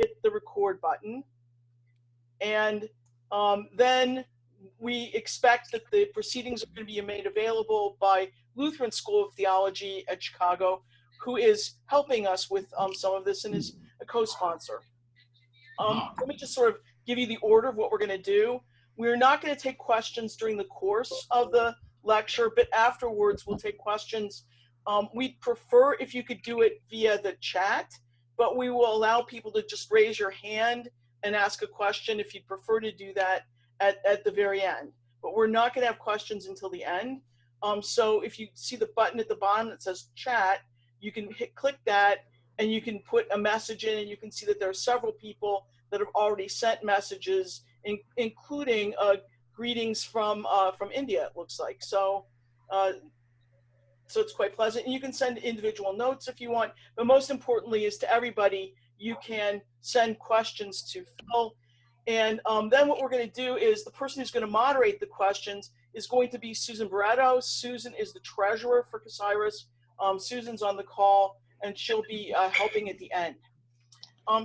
hit the record button. And then we expect that the proceedings are going to be made available by Lutheran School of Theology at Chicago, who is helping us with some of this and is a co-sponsor. Let me just sort of give you the order of what we're going to do. We're not going to take questions during the course of the lecture, but afterwards we'll take questions. We'd prefer if you could do it via the chat, but we will allow people to just raise your hand and ask a question if you'd prefer to do that at the very end. But we're not going to have questions until the end. So if you see the button at the bottom that says chat, you can click that and you can put a message in, and you can see that there are several people that have already sent messages, including greetings from India, it looks like. So it's quite pleasant. And you can send individual notes if you want, but most importantly is to everybody, you can send questions to Phil. And then what we're going to do is the person who's going to moderate the questions is going to be Susan Barretto. Susan is the treasurer for CASIRAS. Susan's on the call, and she'll be helping at the end.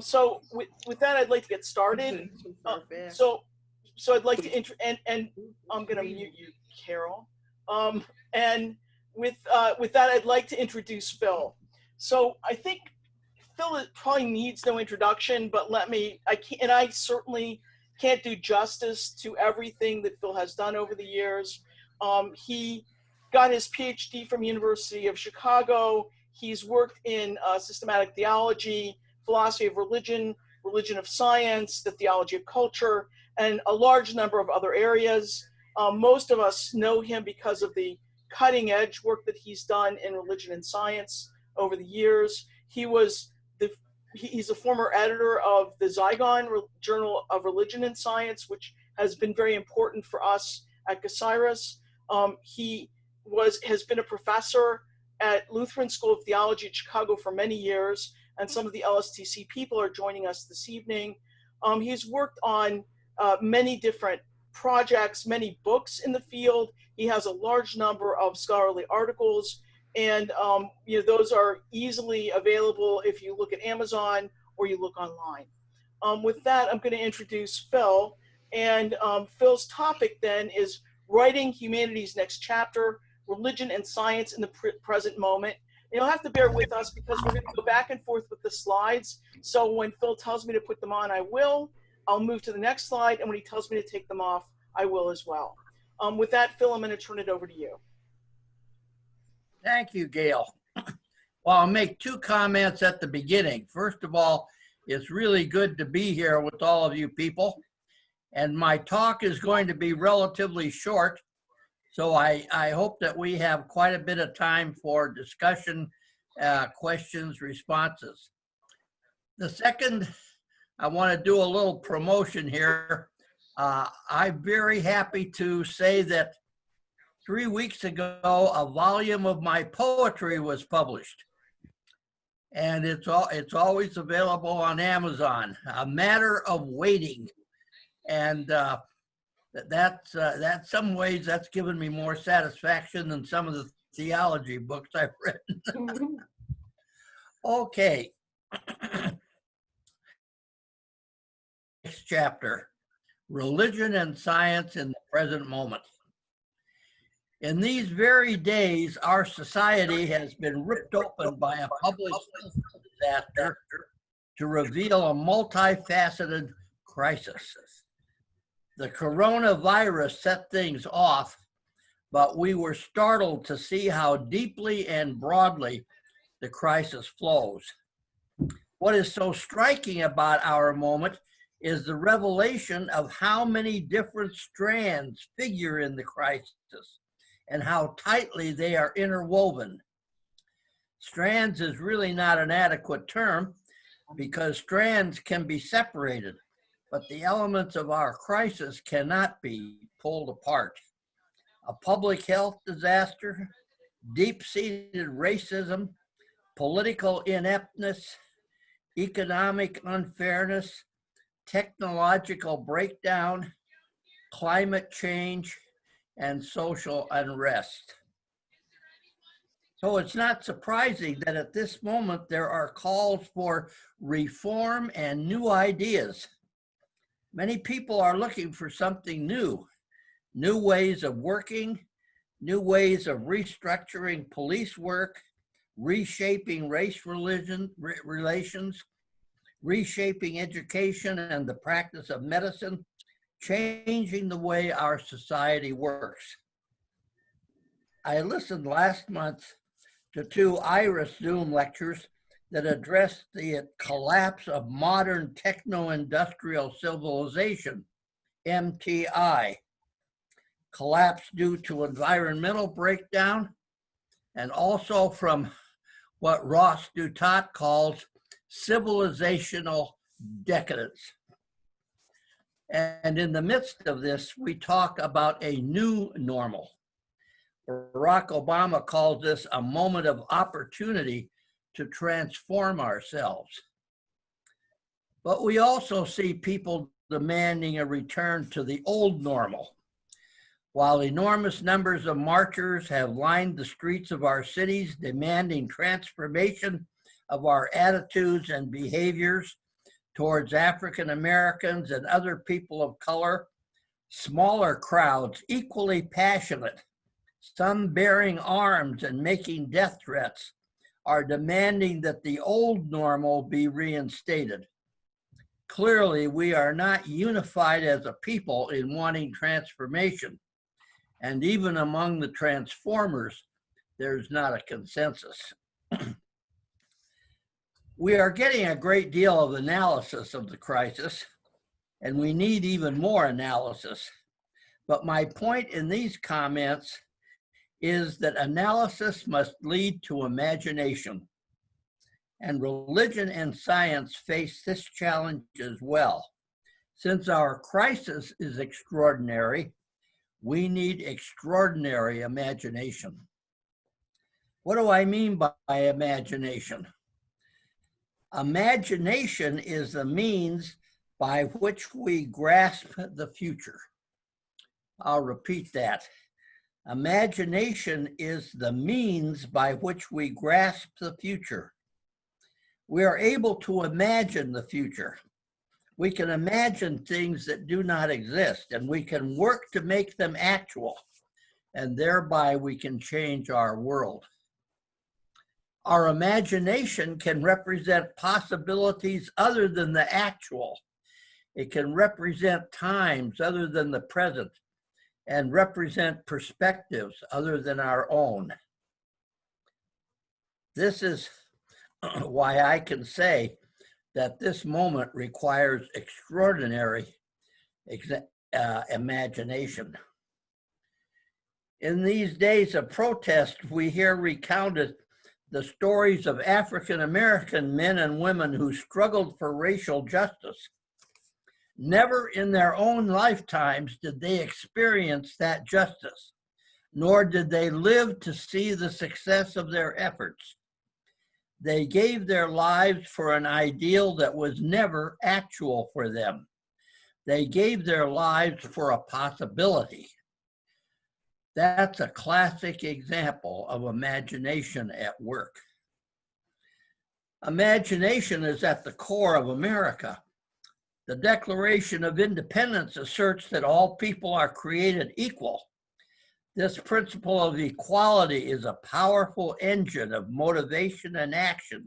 So with that, I'd like to get started. So I'd like to and I'm going to mute you, Carol. And with that, I'd like to introduce Phil. So I think Phil probably needs no introduction, but I certainly can't do justice to everything that Phil has done over the years. He got his PhD from University of Chicago. He's worked in systematic theology, philosophy of religion, religion of science, the theology of culture, and a large number of other areas. Most of us know him because of the cutting edge work that he's done in religion and science over the years. He's a former editor of the Zygon Journal of Religion and Science, which has been very important for us at CASIRAS. He has been a professor at Lutheran School of Theology at Chicago for many years, and some of the LSTC people are joining us this evening. He's worked on many different projects, many books in the field. He has a large number of scholarly articles, and those are easily available if you look at Amazon or you look online. With that, I'm going to introduce Phil, and Phil's topic then is Writing Humanity's Next Chapter, Religion and Science in the Present Moment. And you'll have to bear with us because we're going to go back and forth with the slides. So when Phil tells me to put them on, I will. I'll move to the next slide, and when he tells me to take them off, I will as well. With that, Phil, I'm going to turn it over to you. Thank you, Gail. Well, I'll make two comments at the beginning. First of all, it's really good to be here with all of you people. And my talk is going to be relatively short, so I hope that we have quite a bit of time for discussion, questions, responses. The second, I want to do a little promotion here. I'm very happy to say that 3 weeks ago, a volume of my poetry was published. And it's always available on Amazon, A Matter of Waiting. And that's some ways that's given me more satisfaction than some of the theology books I've written. Okay. Next chapter, Religion and Science in the Present Moment. In these very days, our society has been ripped open by a public disaster to reveal a multifaceted crisis. The coronavirus set things off, but we were startled to see how deeply and broadly the crisis flows. What is so striking about our moment is the revelation of how many different strands figure in the crisis and how tightly they are interwoven. Strands is really not an adequate term because strands can be separated, but the elements of our crisis cannot be pulled apart. A public health disaster, deep-seated racism, political ineptness, economic unfairness, technological breakdown, climate change, and social unrest. So it's not surprising that at this moment there are calls for reform and new ideas. Many people are looking for something new ways of working, new ways of restructuring police work, reshaping relations, reshaping education and the practice of medicine, changing the way our society works. I listened last month to 2 IRIS Zoom lectures that addressed the collapse of modern techno-industrial civilization, MTI, collapse due to environmental breakdown, and also from what Ross Dutat calls civilizational decadence. And in the midst of this, we talk about a new normal. Barack Obama calls this a moment of opportunity to transform ourselves. But we also see people demanding a return to the old normal. While enormous numbers of marchers have lined the streets of our cities demanding transformation of our attitudes and behaviors towards African Americans and other people of color, smaller crowds equally passionate, some bearing arms and making death threats, are demanding that the old normal be reinstated. Clearly, we are not unified as a people in wanting transformation. And even among the transformers, there's not a consensus. We are getting a great deal of analysis of the crisis, and we need even more analysis. But my point in these comments is that analysis must lead to imagination. And religion and science face this challenge as well. Since our crisis is extraordinary, we need extraordinary imagination. What do I mean by imagination? Imagination is the means by which we grasp the future. I'll repeat that. Imagination is the means by which we grasp the future. We are able to imagine the future. We can imagine things that do not exist, and we can work to make them actual, and thereby we can change our world. Our imagination can represent possibilities other than the actual. It can represent times other than the present, and represent perspectives other than our own. This is why I can say that this moment requires extraordinary imagination. In these days of protest, we hear recounted the stories of African American men and women who struggled for racial justice. Never in their own lifetimes did they experience that justice, nor did they live to see the success of their efforts. They gave their lives for an ideal that was never actual for them. They gave their lives for a possibility. That's a classic example of imagination at work. Imagination is at the core of America. The Declaration of Independence asserts that all people are created equal. This principle of equality is a powerful engine of motivation and action.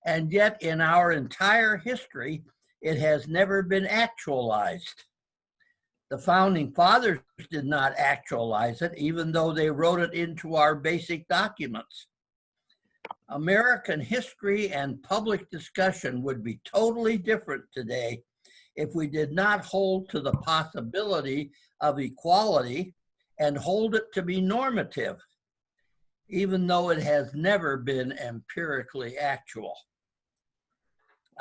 And yet in our entire history, it has never been actualized. The founding fathers did not actualize it, even though they wrote it into our basic documents. American history and public discussion would be totally different today if we did not hold to the possibility of equality and hold it to be normative, even though it has never been empirically actual.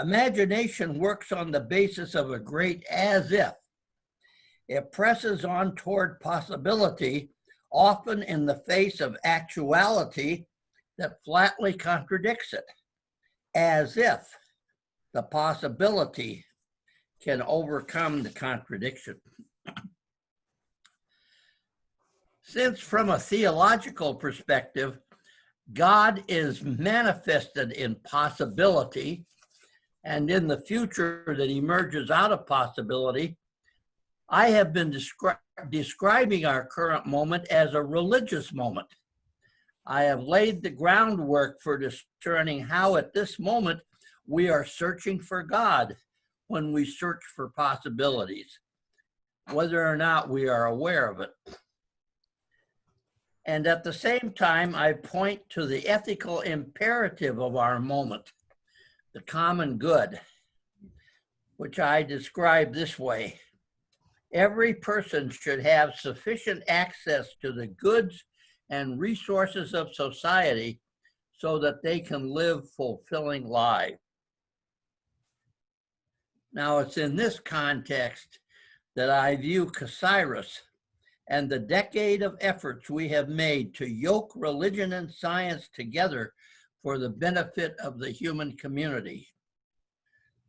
Imagination works on the basis of a great as if. It presses on toward possibility, often in the face of actuality that flatly contradicts it, as if the possibility can overcome the contradiction. Since from a theological perspective, God is manifested in possibility, and in the future that emerges out of possibility. I have been describing our current moment as a religious moment. I have laid the groundwork for discerning how at this moment we are searching for God when we search for possibilities, whether or not we are aware of it. And at the same time, I point to the ethical imperative of our moment, the common good, which I describe this way. Every person should have sufficient access to the goods and resources of society so that they can live fulfilling lives. Now, it's in this context that I view CASIRAS and the decade of efforts we have made to yoke religion and science together for the benefit of the human community.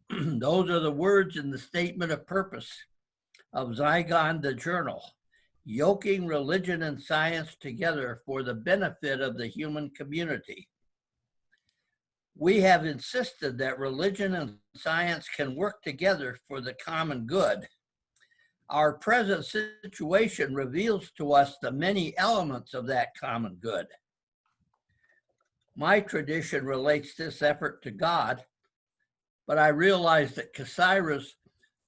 Those are the words in the statement of purpose of Zygon, the journal, yoking religion and science together for the benefit of the human community. We have insisted that religion and science can work together for the common good. Our present situation reveals to us the many elements of that common good. My tradition relates this effort to God, but I realize that CASIRAS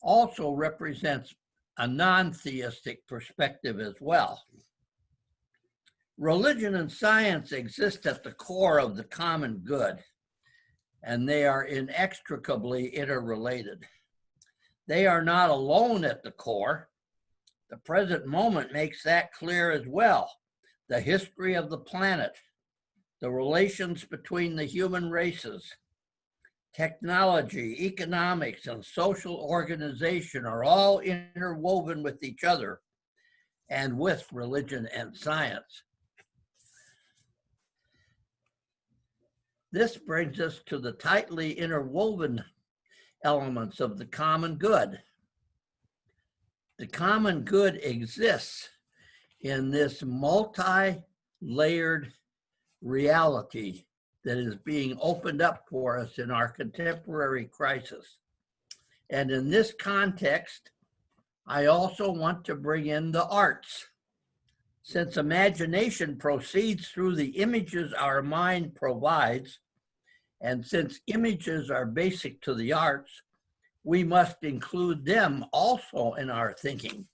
also represents a non-theistic perspective as well. Religion and science exist at the core of the common good, and they are inextricably interrelated. They are not alone at the core. The present moment makes that clear as well. The history of the planet, the relations between the human races, technology, economics, and social organization are all interwoven with each other and with religion and science. This brings us to the tightly interwoven elements of the common good. The common good exists in this multi-layered reality that is being opened up for us in our contemporary crisis. And in this context, I also want to bring in the arts. Since imagination proceeds through the images our mind provides, and since images are basic to the arts, we must include them also in our thinking.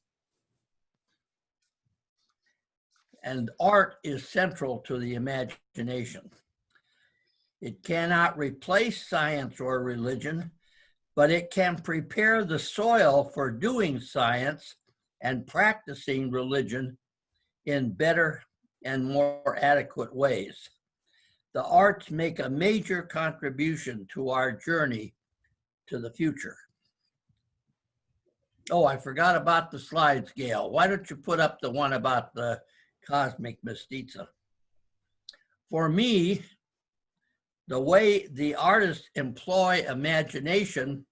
And art is central to the imagination. It cannot replace science or religion, but it can prepare the soil for doing science and practicing religion in better and more adequate ways. The arts make a major contribution to our journey to the future. Oh, I forgot about the slides, Gail. Why don't you put up the one about the cosmic mestiza? For me, the way the artists employ imagination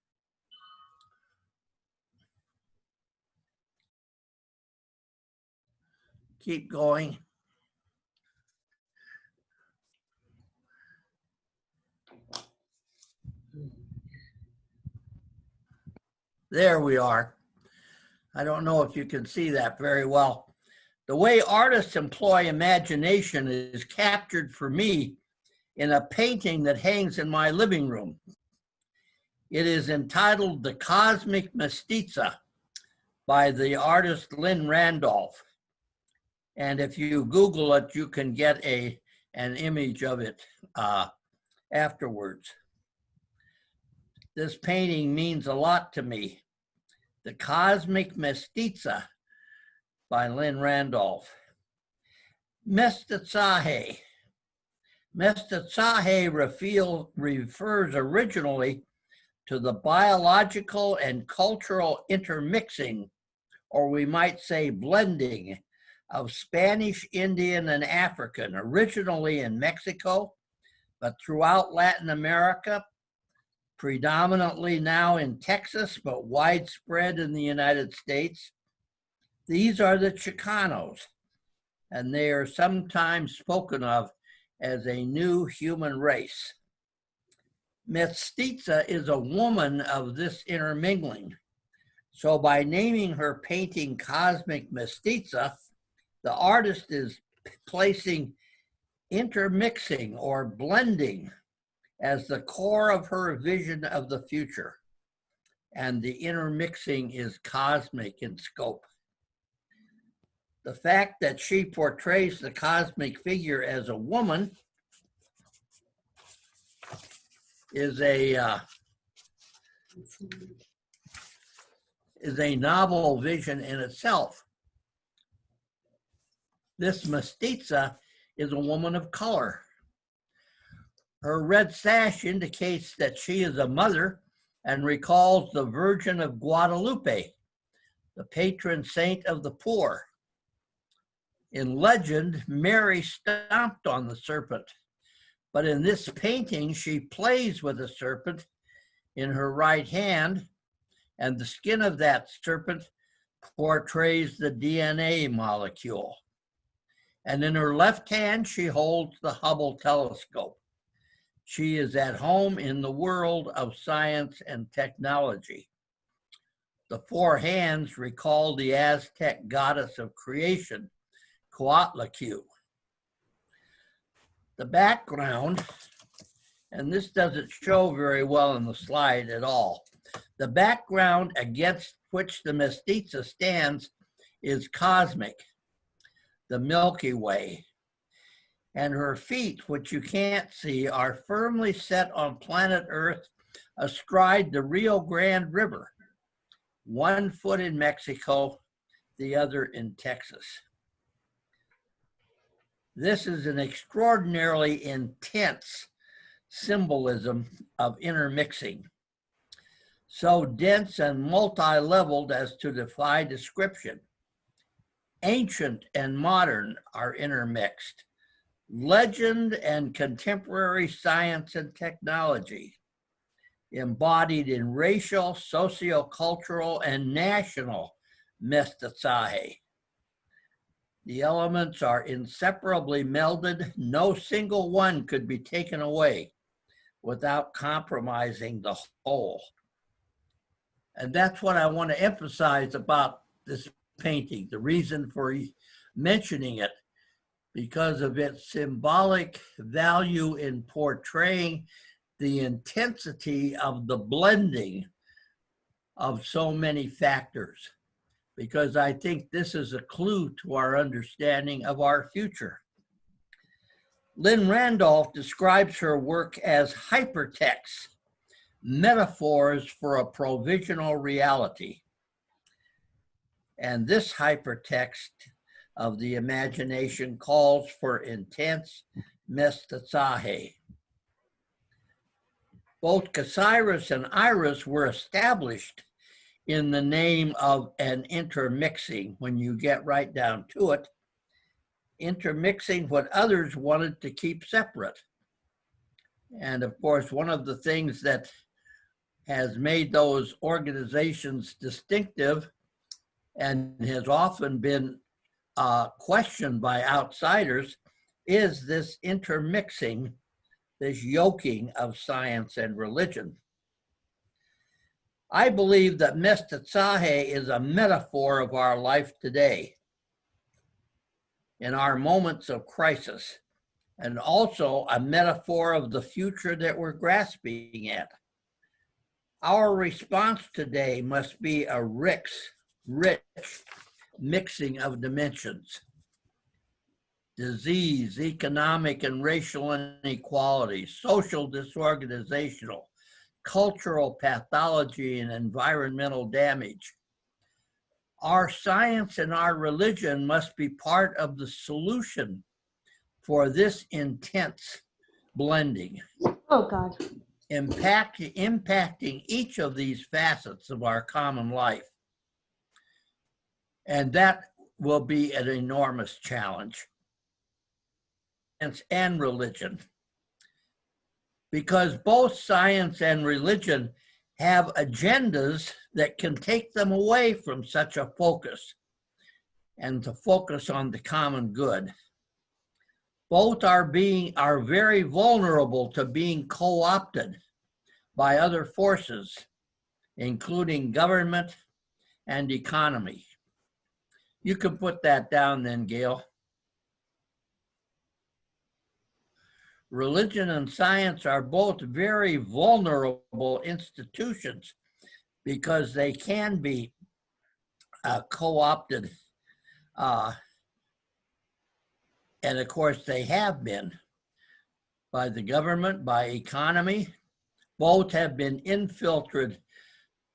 keep going. There we are. I don't know if you can see that very well. The way artists employ imagination is captured for me in a painting that hangs in my living room. It is entitled The Cosmic Mestiza by the artist Lynn Randolph. And if you Google it, you can get an image of it afterwards. This painting means a lot to me. The Cosmic Mestiza by Lynn Randolph. Mestizaje. Mestizaje refers originally to the biological and cultural intermixing, or we might say blending, of Spanish, Indian, and African, originally in Mexico, but throughout Latin America, predominantly now in Texas, but widespread in the United States. These are the Chicanos, and they are sometimes spoken of as a new human race. Mestiza is a woman of this intermingling. So by naming her painting Cosmic Mestiza, the artist is placing intermixing or blending as the core of her vision of the future. And the intermixing is cosmic in scope. The fact that she portrays the cosmic figure as a woman is a novel vision in itself. This Mestiza is a woman of color. Her red sash indicates that she is a mother and recalls the Virgin of Guadalupe, the patron saint of the poor. In legend, Mary stomped on the serpent, but in this painting, she plays with a serpent in her right hand, and the skin of that serpent portrays the DNA molecule. And in her left hand, she holds the Hubble telescope. She is at home in the world of science and technology. The four hands recall the Aztec goddess of creation, Coatlicue. The background, and this doesn't show very well in the slide at all, the background against which the Mestiza stands is cosmic, the Milky Way. And her feet, which you can't see, are firmly set on planet Earth astride the Rio Grande River, one foot in Mexico, the other in Texas. This is an extraordinarily intense symbolism of intermixing, so dense and multi-leveled as to defy description. Ancient and modern are intermixed. Legend and contemporary science and technology, embodied in racial, sociocultural, and national mestizaje. The elements are inseparably melded. No single one could be taken away without compromising the whole. And that's what I want to emphasize about this painting, the reason for mentioning it, because of its symbolic value in portraying the intensity of the blending of so many factors, because I think this is a clue to our understanding of our future. Lynn Randolph describes her work as hypertext, metaphors for a provisional reality. And this hypertext of the imagination calls for intense mestizaje. Both CASIRAS and IRIS were established in the name of an intermixing, when you get right down to it, intermixing what others wanted to keep separate. And of course, one of the things that has made those organizations distinctive and has often been questioned by outsiders is this intermixing, this yoking of science and religion. I believe that mestizaje is a metaphor of our life today, in our moments of crisis, and also a metaphor of the future that we're grasping at. Our response today must be a rich mixing of dimensions. Disease, economic and racial inequality, social disorganizational, cultural pathology, and environmental damage. Our science and our religion must be part of the solution for this intense blending. Oh, God. Impacting each of these facets of our common life. And that will be an enormous challenge. And religion. Because both science and religion have agendas that can take them away from such a focus and to focus on the common good. Both are very vulnerable to being co-opted by other forces, including government and economy. You can put that down then, Gail. Religion and science are both very vulnerable institutions because they can be co-opted. And of course, they have been by the government, by economy. Both have been infiltrated.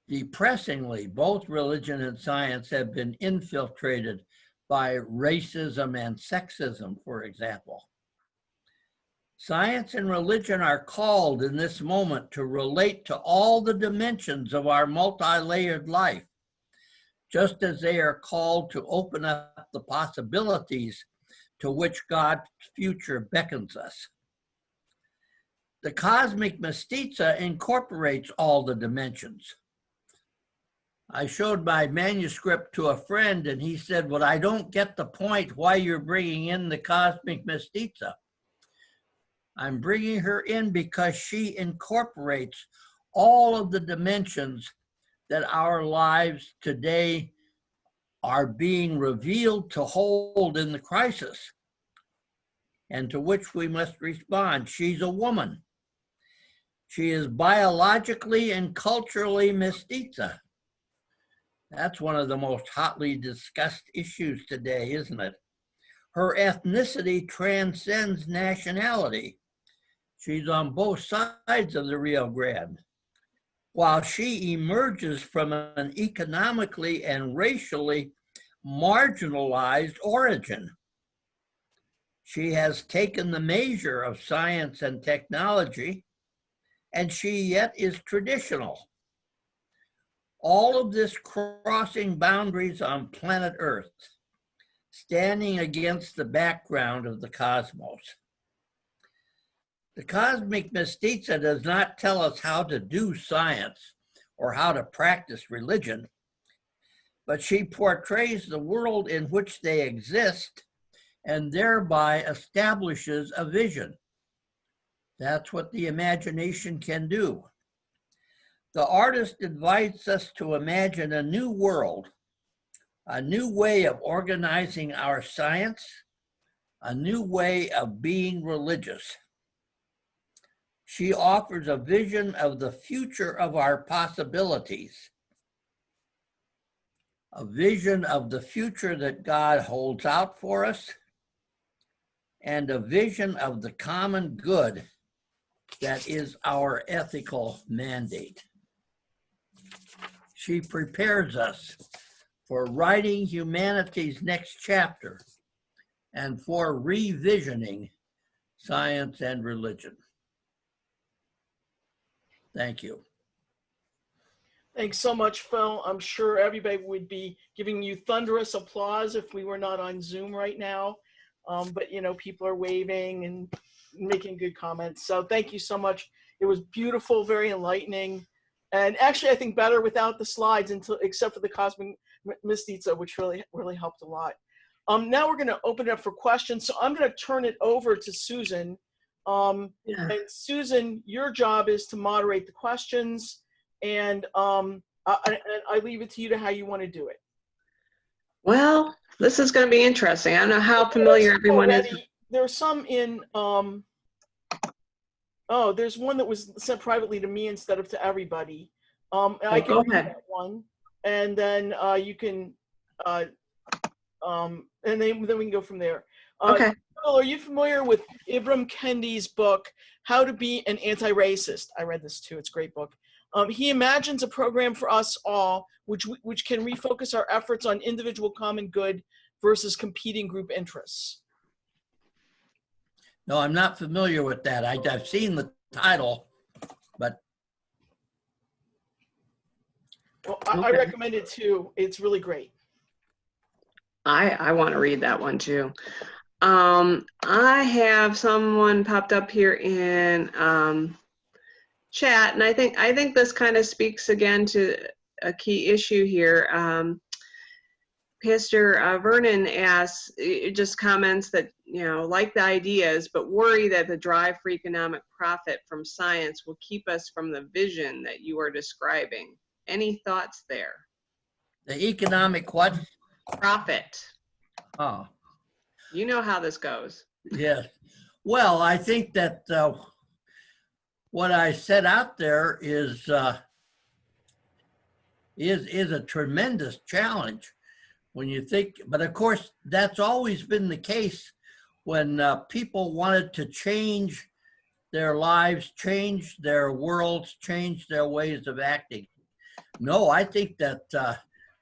Depressingly, both religion and science have been infiltrated by racism and sexism, for example. Science and religion are called in this moment to relate to all the dimensions of our multi-layered life, just as they are called to open up the possibilities to which God's future beckons us. The cosmic mestiza incorporates all the dimensions. I showed my manuscript to a friend and he said, well, I don't get the point why you're bringing in the cosmic mestiza. I'm bringing her in because she incorporates all of the dimensions that our lives today are being revealed to hold in the crisis and to which we must respond. She's a woman. She is biologically and culturally mestiza. That's one of the most hotly discussed issues today, isn't it? Her ethnicity transcends nationality. She's on both sides of the Rio Grande. While she emerges from an economically and racially marginalized origin, she has taken the measure of science and technology, and she yet is traditional. All of this crossing boundaries on planet Earth, standing against the background of the cosmos. The cosmic mestiza does not tell us how to do science or how to practice religion, but she portrays the world in which they exist and thereby establishes a vision. That's what the imagination can do. The artist invites us to imagine a new world, a new way of organizing our science, a new way of being religious. She offers a vision of the future of our possibilities, a vision of the future that God holds out for us, and a vision of the common good that is our ethical mandate. She prepares us for writing humanity's next chapter and for revisioning science and religion. Thank you. Thanks so much, Phil. I'm sure everybody would be giving you thunderous applause if we were not on Zoom right now. But you know, people are waving and making good comments. So thank you so much. It was beautiful, very enlightening. And actually, I think better without the slides except for the cosmic mestiza, which really helped a lot. Now we're going to open it up for questions. So I'm going to turn it over to Susan. And Susan, your job is to moderate the questions, and I leave it to you to how you want to do it. Well, this is going to be interesting. I don't know how familiar everyone is. There's some in, oh, there's one that was sent privately to me instead of to everybody. I can read that one, and then you can, and then we can go from there. Okay. Phil, are you familiar with Ibram Kendi's book, How to Be an Anti-Racist? I read this too, it's a great book. He imagines a program for us all, which can refocus our efforts on individual common good versus competing group interests. No, I'm not familiar with that. I've seen the title, but. Well, I recommend it too. It's really great. I want to read that one too. I have someone popped up here in chat, and I think this kind of speaks again to a key issue here. Pastor Vernon asks, just comments that, like the ideas, but worry that the drive for economic profit from science will keep us from the vision that you are describing. Any thoughts there? The economic what? Profit. Oh, You know how this goes. yes. Well, I think that what I set out there is a tremendous challenge when you think, but of course, that's always been the case when people wanted to change their lives, change their worlds, change their ways of acting. No, I think that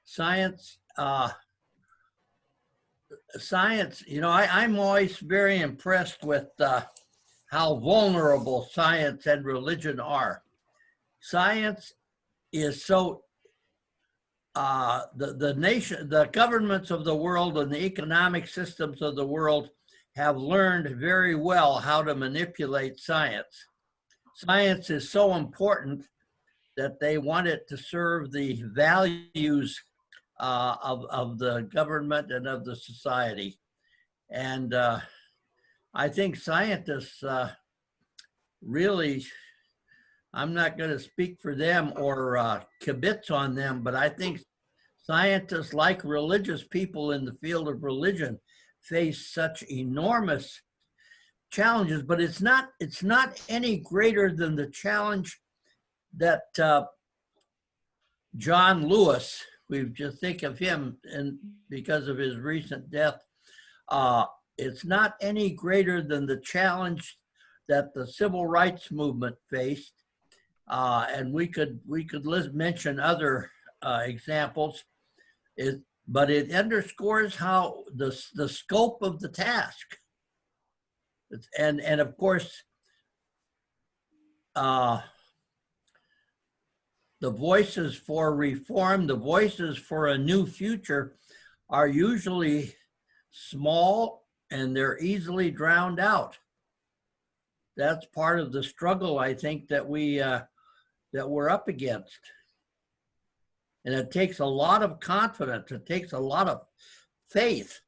science, I'm always very impressed with how vulnerable science and religion are. Science is so, the governments of the world and the economic systems of the world have learned very well how to manipulate science. Science is so important that they want it to serve the values of the government and of the society. And I think scientists really, I'm not going to speak for them or kibitz on them, but I think scientists, like religious people in the field of religion, face such enormous challenges, but it's not any greater than the challenge that John Lewis, we just think of him and because of his recent death, it's not any greater than the challenge that the civil rights movement faced. And we could mention other examples, but it underscores how the scope of the task. And of course, the voices for reform, the voices for a new future are usually small and they're easily drowned out. That's part of the struggle, I think, that we're up against. And it takes a lot of confidence. It takes a lot of faith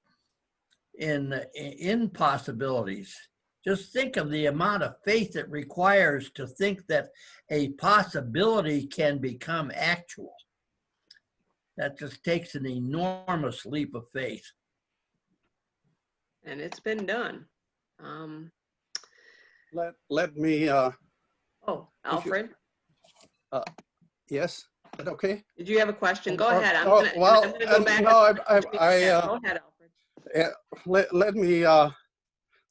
in possibilities. Just think of the amount of faith it requires to think that a possibility can become actual. That just takes an enormous leap of faith. And it's been done. Let me. Oh, Alfred? Yes, is that okay? Did you have a question? Go ahead. I'm Oh, gonna well, go back. no, Go ahead, Alfred. let me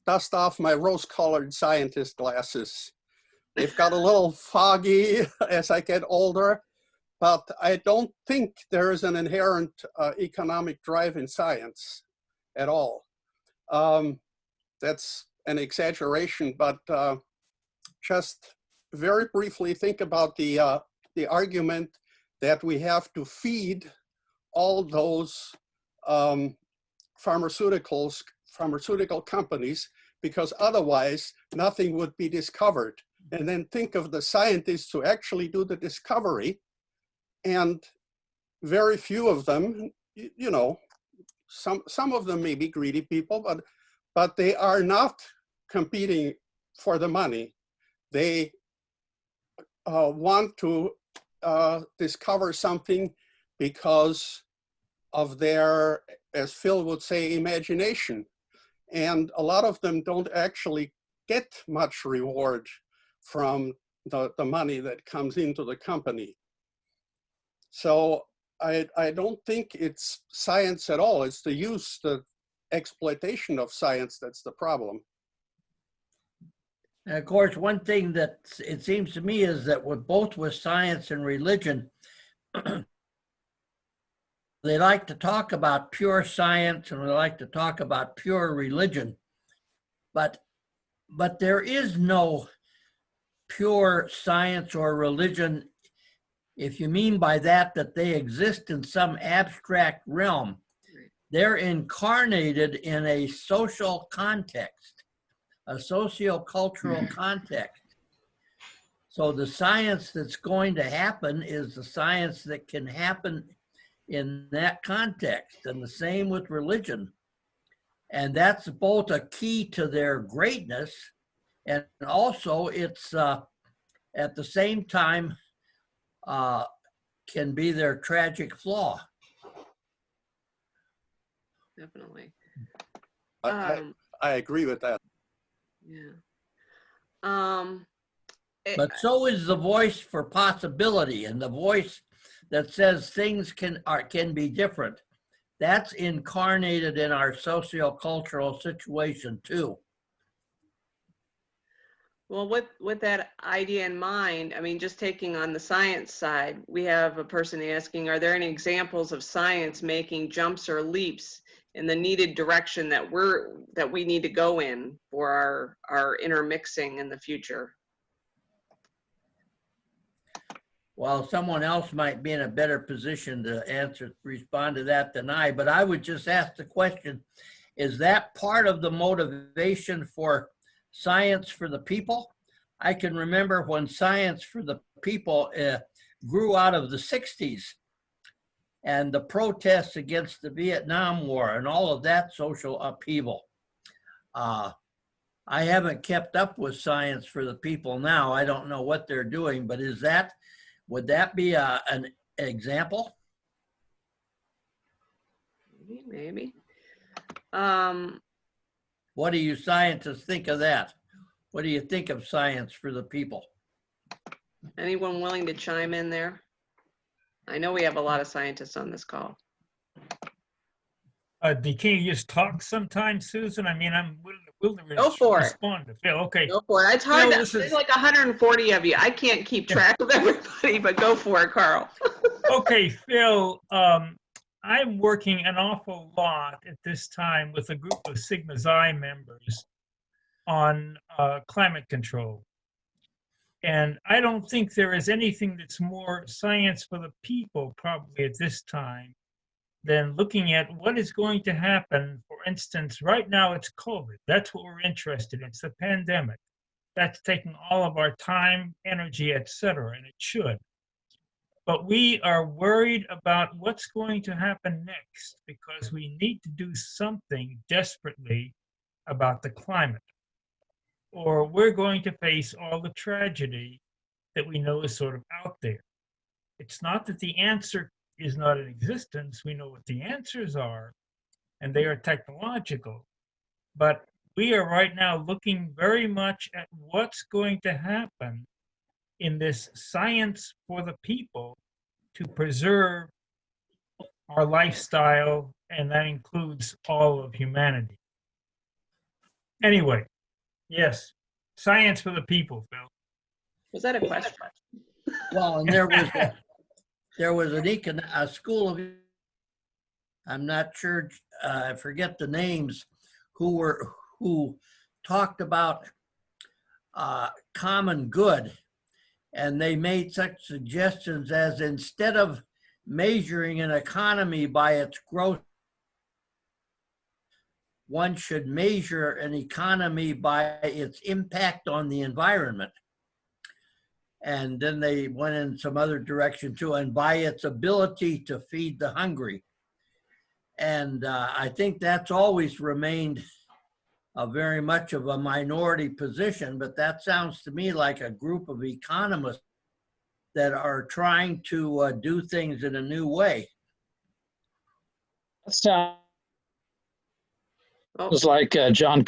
dust off my rose-colored scientist glasses. They've got a little foggy as I get older, but I don't think there is an inherent economic drive in science at all. That's an exaggeration, but just very briefly think about the argument that we have to feed all those pharmaceutical companies because otherwise nothing would be discovered. And then think of the scientists who actually do the discovery, and very few of them, some of them may be greedy people, but they are not competing for the money. They want to discover something because of their, as Phil would say, imagination. And a lot of them don't actually get much reward from the money that comes into the company. So I don't think it's science at all. It's the exploitation of science that's the problem. And of course, one thing that it seems to me is that both with science and religion, they like to talk about pure science and they like to talk about pure religion, but there is no pure science or religion if you mean by that they exist in some abstract realm. They're incarnated in a social context, a socio-cultural context. So the science that's going to happen is the science that can happen in that context, and the same with religion. And that's both a key to their greatness, and also it's at the same time can be their tragic flaw. Definitely. I agree with that. Yeah. But so is the voice for possibility, and the voice that says things can be different. That's incarnated in our sociocultural situation too. Well, with that idea in mind, I mean, just taking on the science side, we have a person asking, are there any examples of science making jumps or leaps in the needed direction that we need to go in for our intermixing in the future? Well, someone else might be in a better position to respond to that than I, but I would just ask the question, is that part of the motivation for Science for the People? I can remember when Science for the People grew out of the 60s and the protests against the Vietnam War and all of that social upheaval. I haven't kept up with Science for the People now. I don't know what they're doing, but would that be an example? Maybe. What do you scientists think of that? What do you think of Science for the People? Anyone willing to chime in there? I know we have a lot of scientists on this call. Can you just talk sometime, Susan? I mean, I'm willing to Go for it. respond to Phil. Okay. Go for it. It's hard. There's like 140 of you. I can't keep track of everybody, but go for it, Carl. Okay, Phil. I'm working an awful lot at this time with a group of Sigma Xi members on climate control. And I don't think there is anything that's more science for the people probably at this time than looking at what is going to happen. For instance, right now it's COVID. That's what we're interested in. It's the pandemic. That's taking all of our time, energy, etc., and it should. But we are worried about what's going to happen next because we need to do something desperately about the climate, or we're going to face all the tragedy that we know is sort of out there. It's not that the answer is not in existence. We know what the answers are, and they are technological. But we are right now looking very much at what's going to happen in this science for the people to preserve our lifestyle, and that includes all of humanity. Anyway, yes, science for the people, Phil. Was that a question? Well, and there was a school of, I'm not sure, I forget the names, who talked about common good. And they made such suggestions as instead of measuring an economy by its growth, one should measure an economy by its impact on the environment. And then they went in some other direction too, and by its ability to feed the hungry. And I think that's always remained very much of a minority position, but that sounds to me like a group of economists that are trying to do things in a new way. That sounds like John.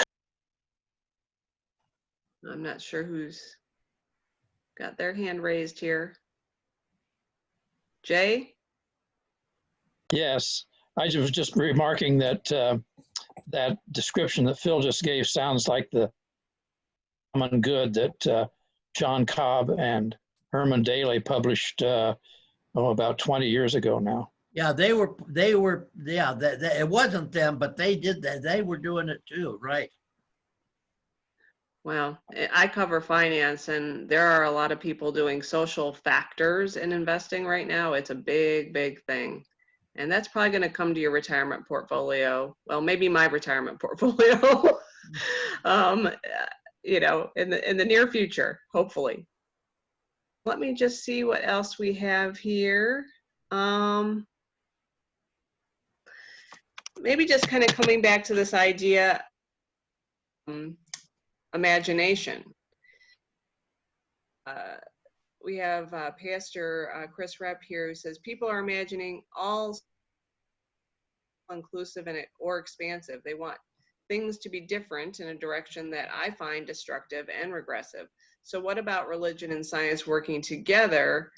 I'm not sure who's got their hand raised here. Jay? Yes, I was just remarking that that description that Phil just gave sounds like the common good that John Cobb and Herman Daly published about 20 years ago now. Yeah, they were, yeah, it wasn't them, but they did that. They were doing it too, right? Well, I cover finance, and there are a lot of people doing social factors in investing right now. It's a big, big thing. And that's probably going to come to your retirement portfolio. Well, maybe my retirement portfolio, you know, in the near future, hopefully. Let me just see what else we have here. maybe just kind of coming back to this idea, imagination. We have Pastor Chris Repp here who says, people are imagining all inclusive and or expansive. They want things to be different in a direction that I find destructive and regressive. So what about religion and science working together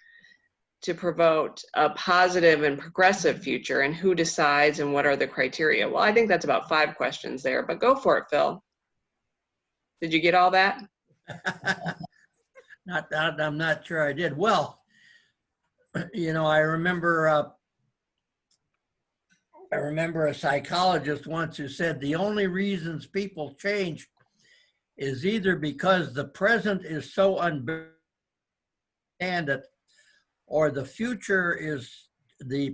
to promote a positive and progressive future, and who decides and what are the criteria? Well, I think that's about 5 questions there, but go for it, Phil. Did you get all that? I'm not sure I did. Well, you know, I remember a psychologist once who said the only reasons people change is either because the present is so unbearable or the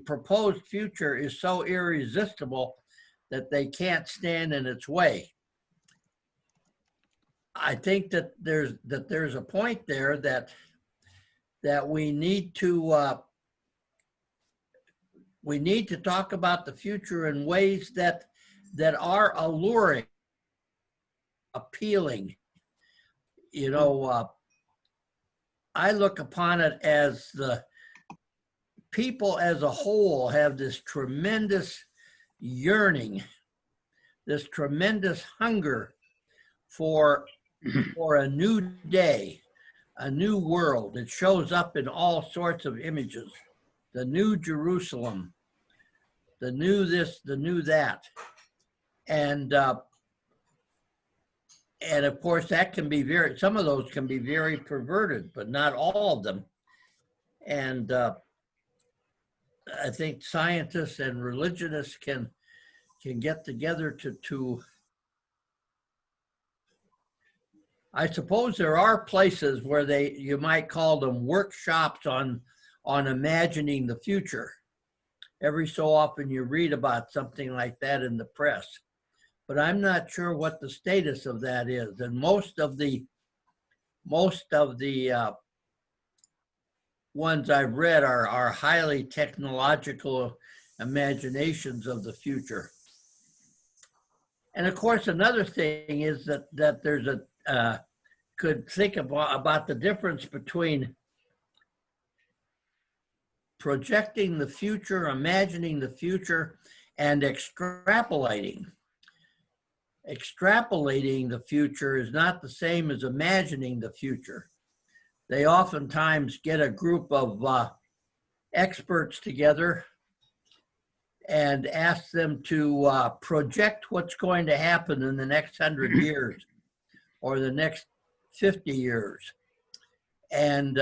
proposed future is so irresistible that they can't stand in its way. I think that there's a point there that we need to talk about the future in ways that are alluring, appealing. You know, I look upon it as the people as a whole have this tremendous yearning, this tremendous hunger for a new day, a new world. It shows up in all sorts of images. The new Jerusalem, the new this, the new that. And of course that can be some of those can be very perverted, but not all of them. And I think scientists and religionists can get together to I suppose there are places where you might call them workshops on imagining the future. Every so often you read about something like that in the press, but I'm not sure what the status of that is. And most of the ones I've read are highly technological imaginations of the future. And of course, another thing is that there's could think about the difference between projecting the future, imagining the future, and extrapolating. Extrapolating the future is not the same as imagining the future. They oftentimes get a group of experts together and ask them to project what's going to happen in the next 100 years or the next 50 years. And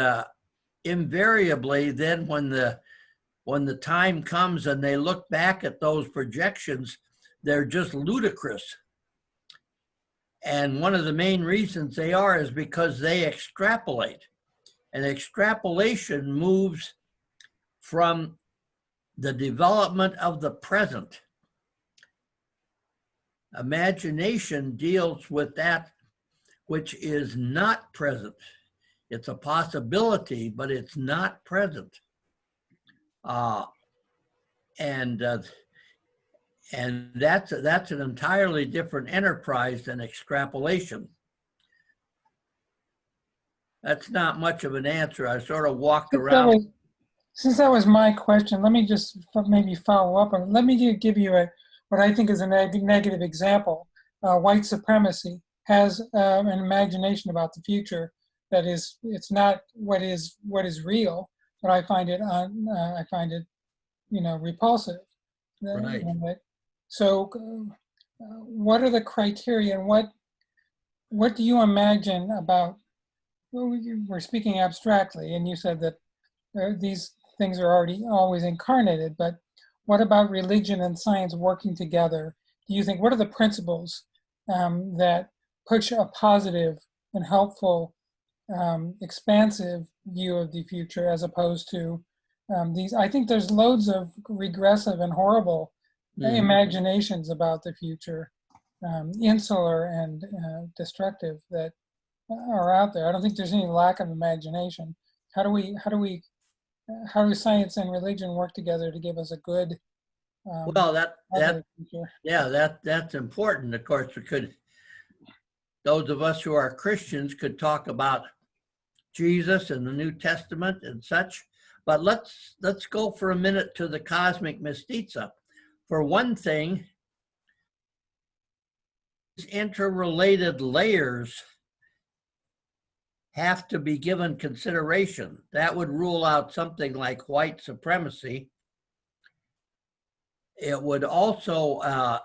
invariably then when the time comes and they look back at those projections, they're just ludicrous. And one of the main reasons they are is because they extrapolate. And extrapolation moves from the development of the present. Imagination deals with that which is not present. It's a possibility, but it's not present. And that's an entirely different enterprise than extrapolation. That's not much of an answer. I sort of walked around. Since that was my question, let me just maybe follow up on. Let me give you what I think is a negative example. White supremacy has an imagination about the future that it's not what is real, but I find it repulsive. Right. So, what are the criteria, and what do you imagine about? Well, we're speaking abstractly, and you said that these things are always incarnated, but what about religion and science working together? Do you think, what are the principles that push a positive and helpful, expansive view of the future as opposed to these? I think there's loads of regressive and horrible imaginations about the future, insular and destructive, that are out there. I don't think there's any lack of imagination. How do science and religion work together to give us a good Well, that's important. Of course, those of us who are Christians could talk about Jesus and the New Testament and such, but let's go for a minute to the cosmic mestiza. For one thing, interrelated layers have to be given consideration. That would rule out something like white supremacy. It would also,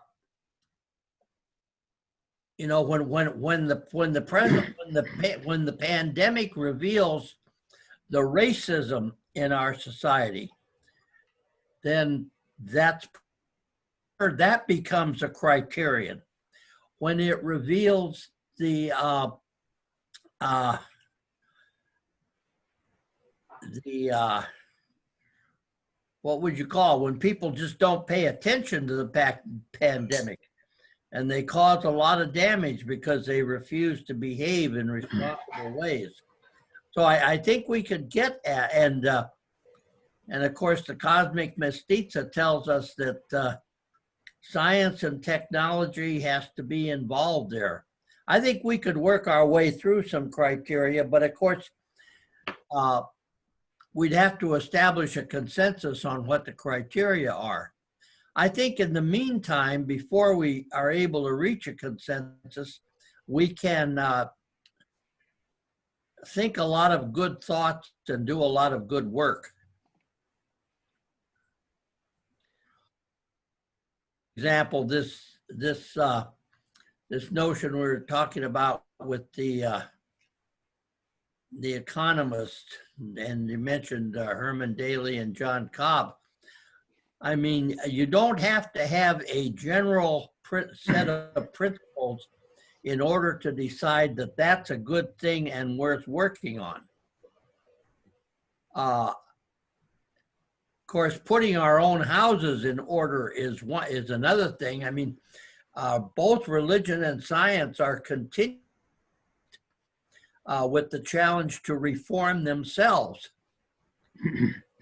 you know, when the pandemic reveals the racism in our society, then that becomes a criterion. When it reveals the what would you call when people just don't pay attention to the pandemic and they cause a lot of damage because they refuse to behave in responsible ways. So I think we could get at, and of course the cosmic mestiza tells us that science and technology has to be involved there. I think we could work our way through some criteria, but of course, we'd have to establish a consensus on what the criteria are. I think in the meantime, before we are able to reach a consensus, we can think a lot of good thoughts and do a lot of good work. Example, this notion we're talking about with the economist, and you mentioned Herman Daly and John Cobb. I mean, you don't have to have a general set of principles in order to decide that that's a good thing and worth working on. Of course, putting our own houses in order is another thing. I mean, both religion and science are continuing with the challenge to reform themselves.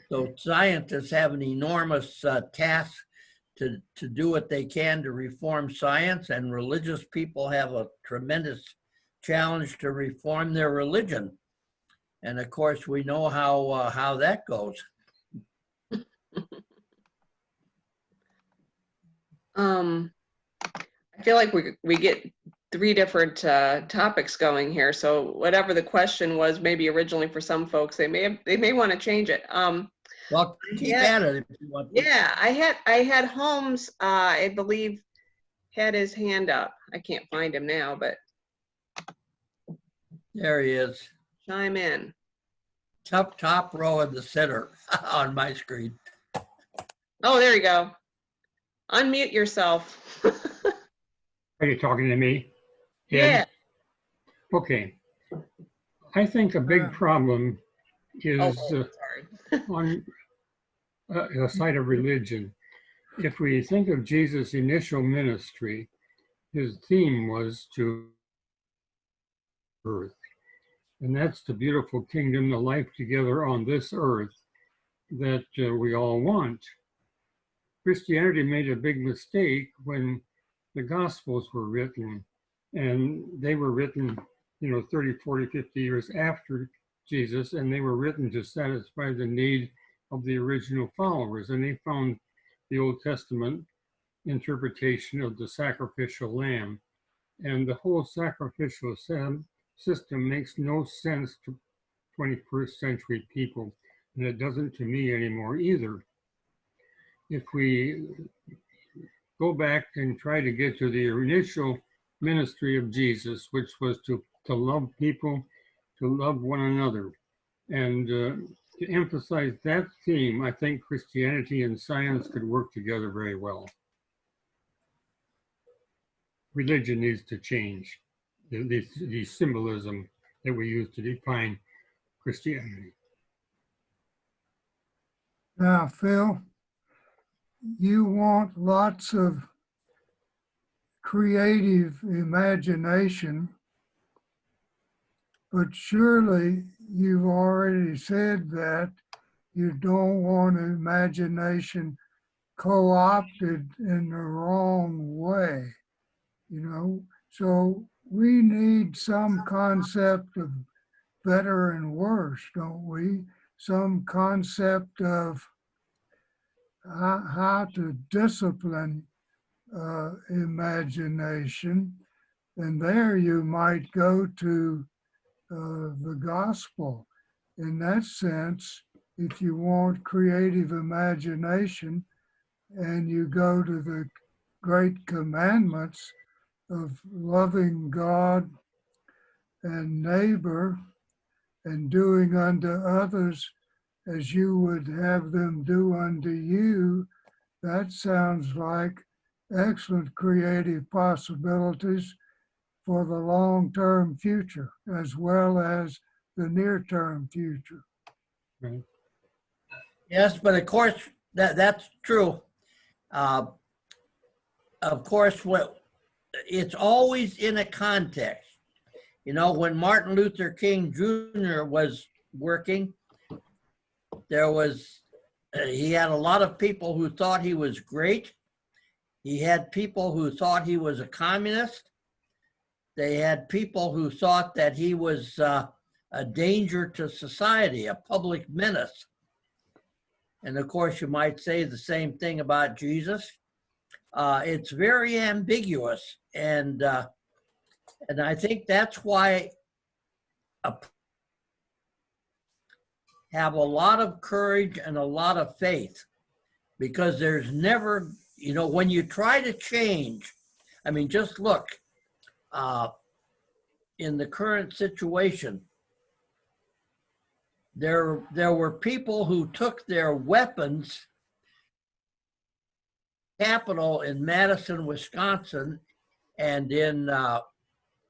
So scientists have an enormous task to do what they can to reform science, and religious people have a tremendous challenge to reform their religion. And of course, we know how that goes. I feel like we get three different topics going here. So whatever the question was, maybe originally for some folks, they may want to change it. Well, keep at it if you want to. Yeah, I had Holmes, I believe, had his hand up. I can't find him now, but There he is. chime in. Top row in the center on my screen. Oh, there you go. Unmute yourself. Are you talking to me? Yeah. Okay. I think a big problem is Sorry. on the side of religion. If we think of Jesus' initial ministry, his theme was to earth. And that's the beautiful kingdom, the life together on this earth that we all want. Christianity made a big mistake when the Gospels were written, and they were written, 30, 40, 50 years after Jesus, and they were written to satisfy the need of the original followers. And they found the Old Testament interpretation of the sacrificial lamb. And the whole sacrificial system makes no sense to 21st century people, and it doesn't to me anymore either. If we go back and try to get to the initial ministry of Jesus, which was to love people, to love one another, and to emphasize that theme, I think Christianity and science could work together very well. Religion needs to change the symbolism that we use to define Christianity. Now, Phil, you want lots of creative imagination, but surely you've already said that you don't want imagination co-opted in the wrong way, you know? So we need some concept of better and worse, don't we? Some concept of how to discipline imagination. And there you might go to the gospel. In that sense, if you want creative imagination and you go to the great commandments of loving God and neighbor and doing unto others as you would have them do unto you, that sounds like excellent creative possibilities for the long-term future as well as the near-term future. Right. Yes, but of course, that's true. Of course, it's always in a context. You know, when Martin Luther King Jr. was working, he had a lot of people who thought he was great. He had people who thought he was a communist. They had people who thought that he was a danger to society, a public menace. And of course, you might say the same thing about Jesus. It's very ambiguous, and I think that's why have a lot of courage and a lot of faith, because there's never, you know, when you try to change, I mean, just look, in the current situation, there were people who took their weapons, Capitol in Madison, Wisconsin, and in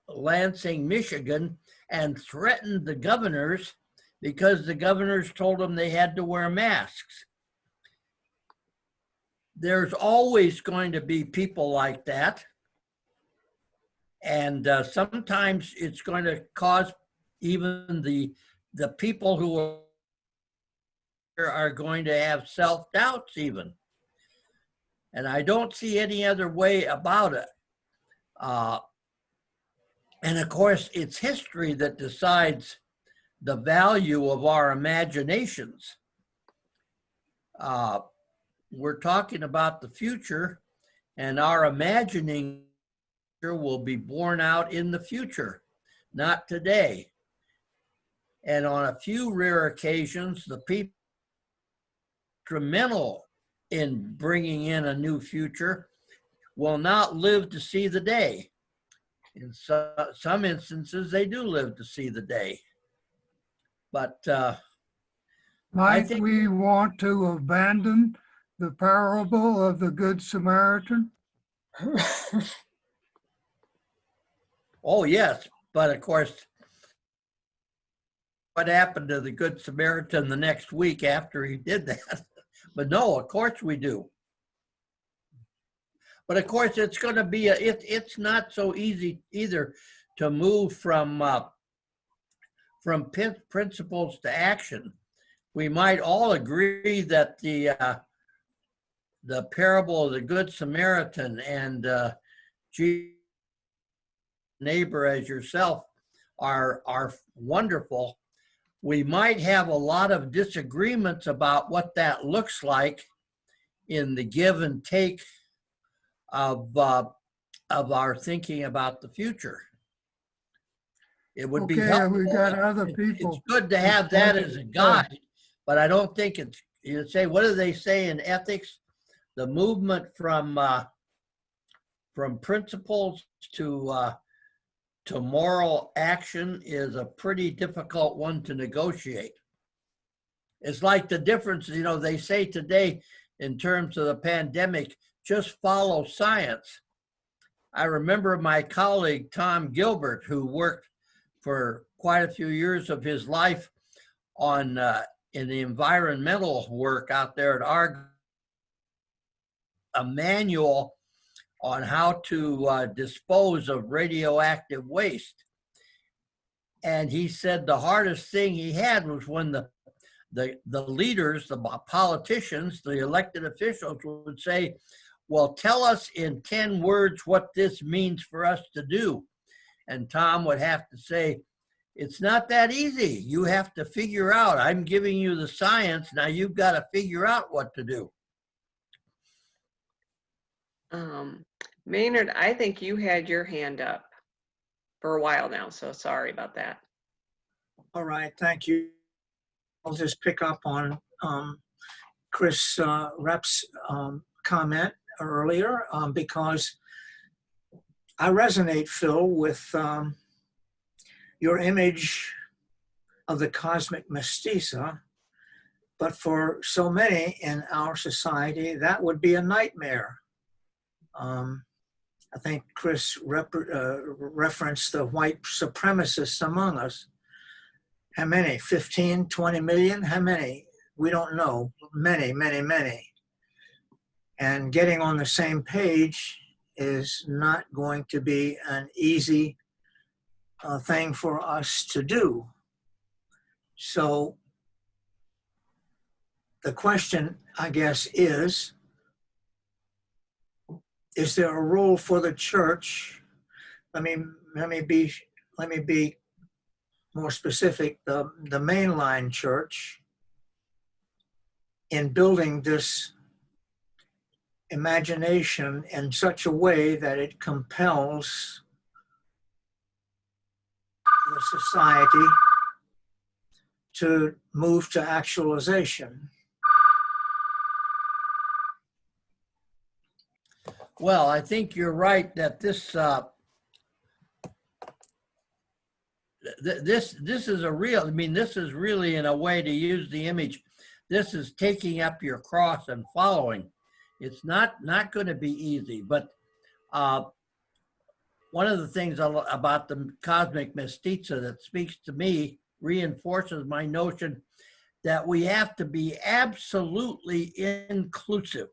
Lansing, Michigan, and threatened the governors because the governors told them they had to wear masks. There's always going to be people like that. And sometimes it's going to cause even the people who are going to have self-doubts even. And I don't see any other way about it. And of course, it's history that decides the value of our imaginations. We're talking about the future, and our imagining will be borne out in the future, not today. And on a few rare occasions, the people instrumental in bringing in a new future will not live to see the day. In some instances, they do live to see the day. But Might think we want to abandon the parable of the Good Samaritan? oh yes, but of course, what happened to the Good Samaritan the next week after he did that? But no, of course we do. But of course, it's going to be it's not so easy either to move from principles to action. We might all agree that the parable of the Good Samaritan and neighbor as yourself are wonderful. We might have a lot of disagreements about what that looks like in the give and take of our thinking about the future. It would be helpful. We got other people. It's good to have that as a guide, but I don't think it's, you say, what do they say in ethics? The movement from principles to moral action is a pretty difficult one to negotiate. It's like the difference, you know, they say today in terms of the pandemic, just follow science. I remember my colleague, Tom Gilbert, who worked for quite a few years of his life on in the environmental work out there at Argonne, a manual on how to dispose of radioactive waste. And he said the hardest thing he had was when the the leaders, the politicians, the elected officials would say, well, tell us in 10 words what this means for us to do. And Tom would have to say, it's not that easy. You have to figure out, I'm giving you the science, now you've got to figure out what to do. Maynard, I think you had your hand up for a while now, so sorry about that. All right, thank you. I'll just pick up on Chris Repp's comment earlier because I resonate, Phil, with your image of the cosmic mestiza, but for so many in our society, that would be a nightmare. I think Chris referenced the white supremacists among us. How many? 15, 20 million? How many? We don't know. Many, many, many. And getting on the same page is not going to be an easy thing for us to do. So the question, I guess, is there a role for the church? Let me be more specific. The mainline church in building this imagination in such a way that it compels the society to move to actualization. Well, I think you're right that this this is a real, I mean, this is really, in a way, to use the image, this is taking up your cross and following. It's not going to be easy, but one of the things about the cosmic mestiza that speaks to me, reinforces my notion that we have to be absolutely inclusive.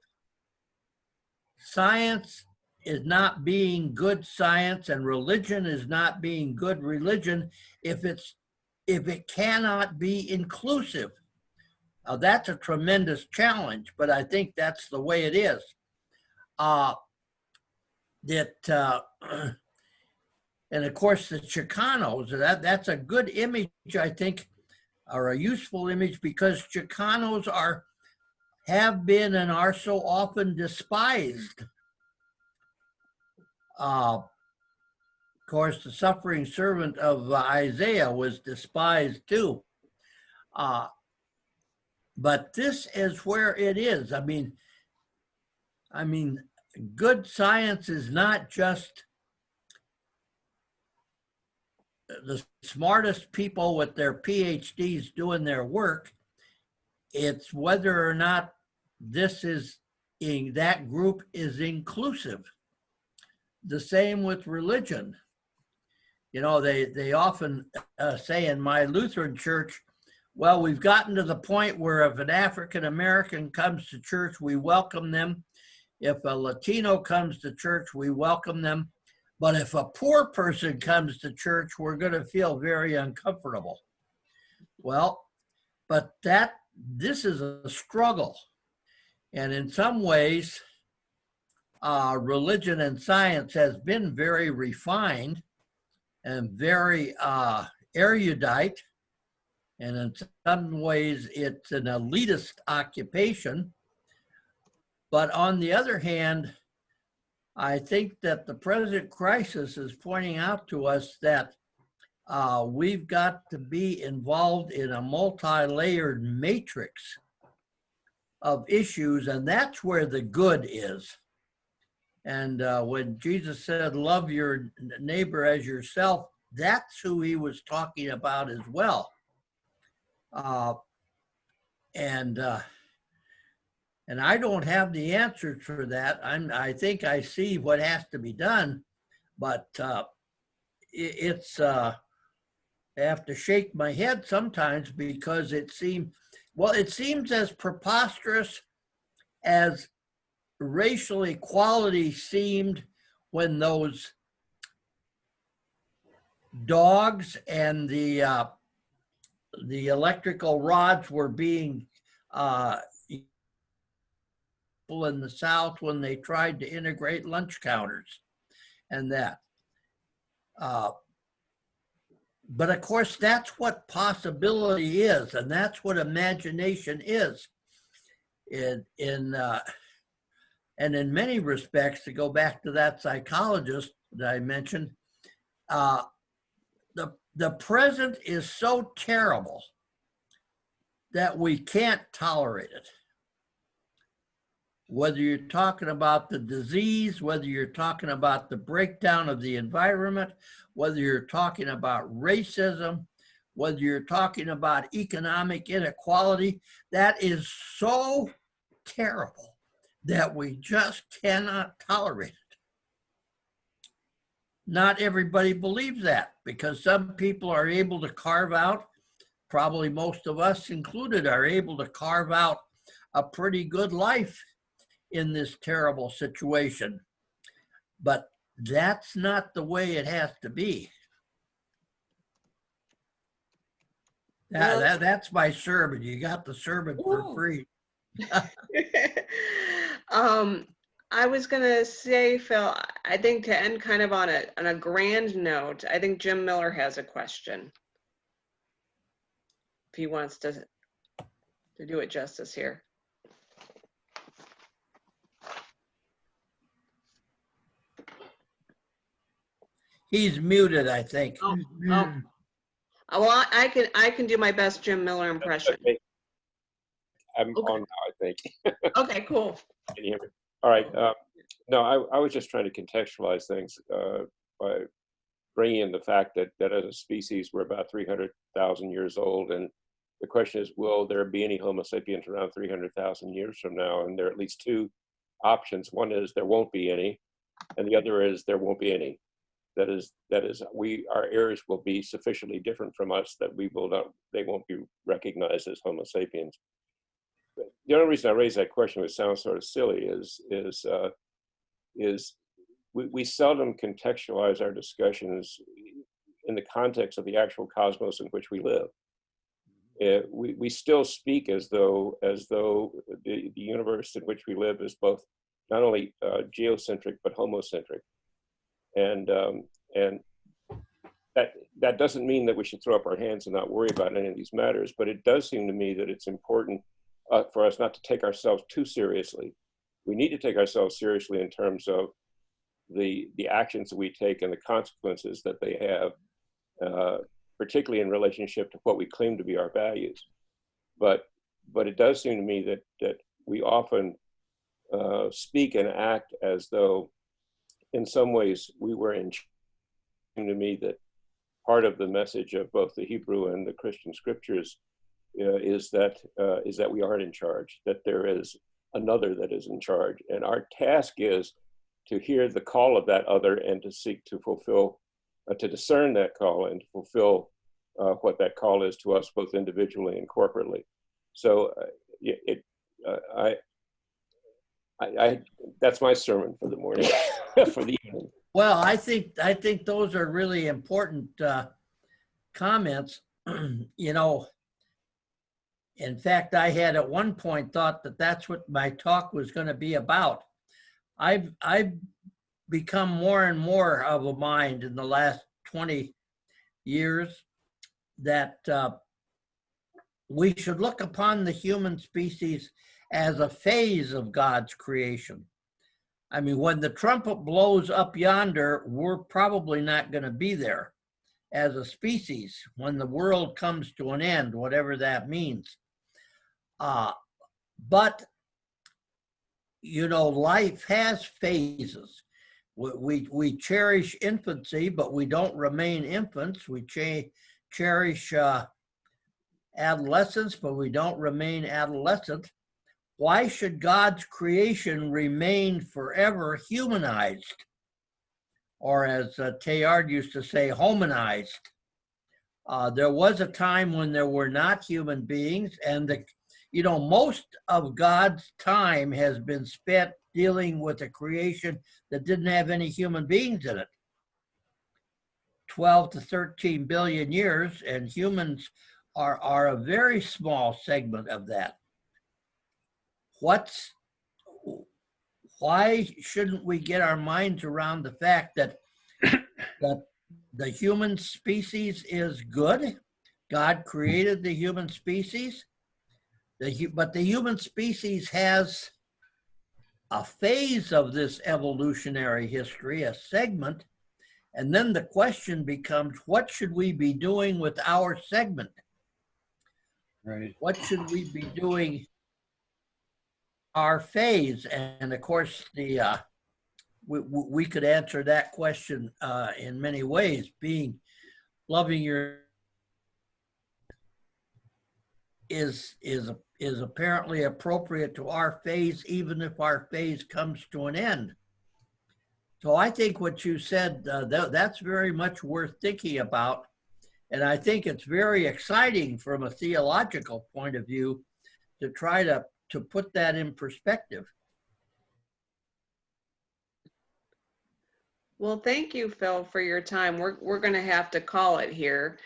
Science is not being good science, and religion is not being good religion if it cannot be inclusive. That's a tremendous challenge, but I think that's the way it is. And of course, the Chicanos, that's a good image, I think, or a useful image, because Chicanos have been and are so often despised. Of course, the suffering servant of Isaiah was despised too. But this is where it is. I mean, good science is not just the smartest people with their PhDs doing their work. It's whether or not that group is inclusive. The same with religion. You know, they often say in my Lutheran church, well, we've gotten to the point where if an African American comes to church, we welcome them. If a Latino comes to church, we welcome them. But if a poor person comes to church, we're going to feel very uncomfortable. Well, but this is a struggle. And in some ways, religion and science has been very refined and very erudite. And in some ways, it's an elitist occupation. But on the other hand, I think that the present crisis is pointing out to us that we've got to be involved in a multi-layered matrix of issues, and that's where the good is. And when Jesus said, love your neighbor as yourself, that's who he was talking about as well. And I don't have the answer for that. I think I see what has to be done, but I have to shake my head sometimes because it seems as preposterous as racial equality seemed when those dogs and the the electrical rods were being in the South when they tried to integrate lunch counters and that. But of course, that's what possibility is, and that's what imagination is. And in many respects, to go back to that psychologist that I mentioned, the present is so terrible that we can't tolerate it. Whether you're talking about the disease, whether you're talking about the breakdown of the environment, whether you're talking about racism, whether you're talking about economic inequality, that is so terrible that we just cannot tolerate it. Not everybody believes that, because some people are able to carve out, probably most of us included, are able to carve out a pretty good life in this terrible situation. But that's not the way it has to be. That's my sermon. You got the sermon for free. I was gonna say, Phil, I think to end kind of on a grand note, I think Jim Miller has a question. If he wants to do it justice here. He's muted, I think. Oh. Well, I can do my best Jim Miller impression. Okay. I'm on now, I think. Okay, cool. Can you hear me? All right. No, I was just trying to contextualize things by bringing in the fact that as a species, we're about 300,000 years old. And the question is, will there be any Homo sapiens around 300,000 years from now? And there are at least two options. One is there won't be any, and the other is there won't be any. That is, our heirs will be sufficiently different from us that they won't be recognized as Homo sapiens. But the only reason I raise that question, which sounds sort of silly, is we seldom contextualize our discussions in the context of the actual cosmos in which we live. We still speak as though the universe in which we live is both not only geocentric but homocentric. And that doesn't mean that we should throw up our hands and not worry about any of these matters, but it does seem to me that it's important for us not to take ourselves too seriously. We need to take ourselves seriously in terms of the actions that we take and the consequences that they have, particularly in relationship to what we claim to be our values. But it does seem to me that we often speak and act as though in some ways we were in charge. To me, that part of the message of both the Hebrew and the Christian scriptures is that we aren't in charge, that there is another that is in charge. And our task is to hear the call of that other and to seek to fulfill, to discern that call and to fulfill what that call is to us, both individually and corporately. So that's my sermon for the morning, for the evening. Well, I think those are really important comments. You know, in fact, I had at one point thought that that's what my talk was going to be about. I've become more and more of a mind in the last 20 years that we should look upon the human species as a phase of God's creation. I mean, when the trumpet blows up yonder, we're probably not going to be there as a species when the world comes to an end, whatever that means. But, you know, life has phases. We cherish infancy, but we don't remain infants. We cherish adolescence, but we don't remain adolescent. Why should God's creation remain forever humanized? Or as Teilhard used to say, hominized. There was a time when there were not human beings, and most of God's time has been spent dealing with a creation that didn't have any human beings in it. 12 to 13 billion years, and humans are a very small segment of that. Why shouldn't we get our minds around the fact that the human species is good? God created the human species, but the human species has a phase of this evolutionary history, a segment, and then the question becomes, what should we be doing with our segment? Right. What should we be doing our phase? And of course, we could answer that question in many ways. Loving your is apparently appropriate to our phase, even if our phase comes to an end. So I think what you said, that's very much worth thinking about. And I think it's very exciting from a theological point of view to try to put that in perspective. Well, thank you, Phil, for your time. We're going to have to call it here.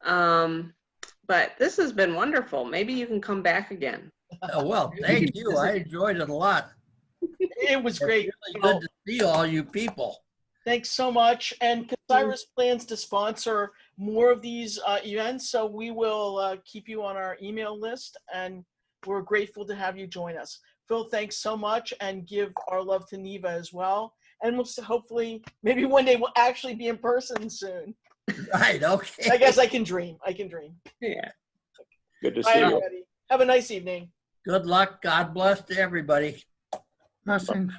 But this has been wonderful. Maybe you can come back again. Well, thank you. I enjoyed it a lot. It was great. It's really good to see all you people. Thanks so much. And CASIRAS plans to sponsor more of these events, so we will keep you on our email list, and we're grateful to have you join us. Phil, thanks so much, and give our love to Neva as well. And we'll hopefully, maybe one day we'll actually be in person soon. Right, okay. I guess I can dream. Yeah. Good to Bye, see you. everybody. Have a nice evening. Good luck. God bless to everybody. Blessings.